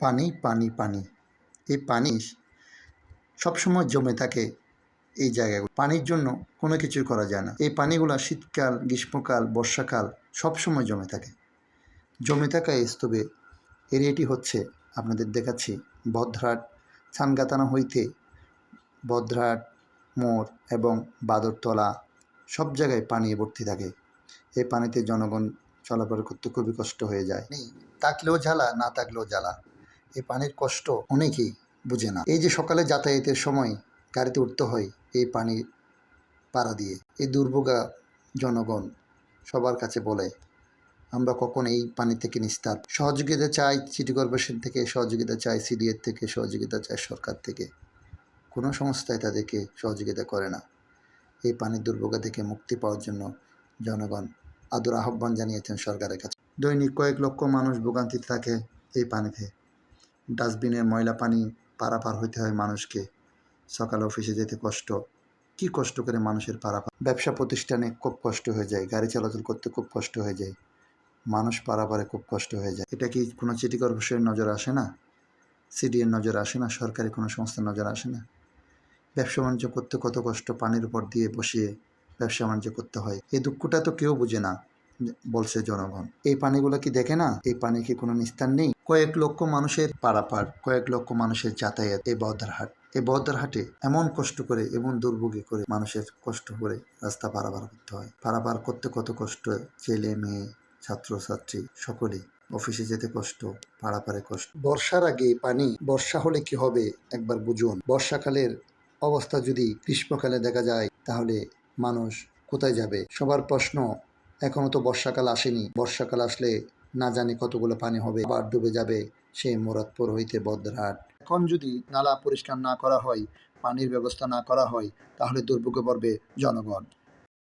পানি পানি পানি এই পানি সবসময় জমে থাকে এই জায়গাগুলো। পানির জন্য কোনো কিছুই করা যায় না। এই পানিগুলো শীতকাল, গ্রীষ্মকাল, বর্ষাকাল সবসময় জমে থাকে। জমে থাকা এই স্তূপে এরিয়াটি হচ্ছে আপনাদের দেখাচ্ছি ভদ্রহাট ছানগাতানা হইতে ভদ্রহাট মোড় এবং বাদরতলা সব জায়গায় পানি ভর্তি থাকে। এই পানিতে জনগণ চলাফেরা করতে খুবই কষ্ট হয়ে যায়। থাকলেও জ্বালা, না থাকলেও জ্বালা। এই পানির কষ্ট অনেকেই বুঝে না। এই যে সকালে যাতায়াতের সময় গাড়িতে উঠতে হয় এই পানি পাড়া দিয়ে, এই দুর্ভোগা জনগণ সবার কাছে বলে আমরা কখন এই পানি থেকে নিস্তার। সহযোগিতা চাই সিটি কর্পোরেশন থেকে, সহযোগিতা চাই সিডিএর থেকে, সহযোগিতা চাই সরকার থেকে। কোনো সংস্থাই তাদেরকে সহযোগিতা করে না। এই পানির দুর্ভোগ থেকে মুক্তি পাওয়ার জন্য জনগণ আদর আহ্বান জানিয়েছেন সরকারের কাছে। দৈনিক কয়েক লক্ষ মানুষ ভোগান্তিতে থাকে এই পানিতে। ডাস্টবিনের ময়লা পানি পারাপার হইতে হয় মানুষকে। সকালে অফিসে যেতে কষ্ট, কি কষ্ট করে মানুষের পারাপার। ব্যবসা প্রতিষ্ঠানে খুব কষ্ট হয়ে যায়, গাড়ি চলাচল করতে খুব কষ্ট হয়ে যায়, মানুষ পারাপারে খুব কষ্ট হয়ে যায়। এটা কি কোনো সিটি কর্পোরেশনের নজরে আসে না? সিডিএর নজরে আসে না? সরকারি কোনো সংস্থার নজরে আসে না? ব্যবসা বাণিজ্য করতে কত কষ্ট, পানির উপর দিয়ে বসিয়ে ব্যবসা বাণিজ্য করতে হয়। এই দুঃখটা তো কেউ বুঝে না, বলছে জনগণ। এই পানিগুলো কি দেখে না? এই পানি কি কোনো নিস্তার নেই? কয়েক লক্ষ মানুষের পারাপার, কয়েক লক্ষ মানুষের যাতায়াত এই বহদ্দারহাট। এই বহদ্দারহাটে এমন কষ্ট করে, এমন দুর্ভোগে করে মানুষের কষ্ট করে রাস্তা পারাপার করতে হয়। পারাপার করতে কত কষ্ট, ছেলে মেয়ে, ছাত্রছাত্রী সকলেই। অফিসে যেতে কষ্ট, পারাপারে কষ্ট। বর্ষার আগে পানি, বর্ষা হলে কি হবে একবার বুঝুন। বর্ষাকালের অবস্থা যদি গ্রীষ্মকালে দেখা যায় তাহলে মানুষ কোথায় যাবে? সবার প্রশ্ন, এখনও তো বর্ষাকাল আসেনি। বর্ষাকাল আসলে না জানি কতগুলো পানি হবে, আবার ডুবে যাবে সেই মুরাদপুর হইতে বহদ্দারহাট। এখন যদি নালা পরিষ্কার না করা হয়, পানির ব্যবস্থা না করা হয়, তাহলে দুর্ভোগে পড়বে জনগণ।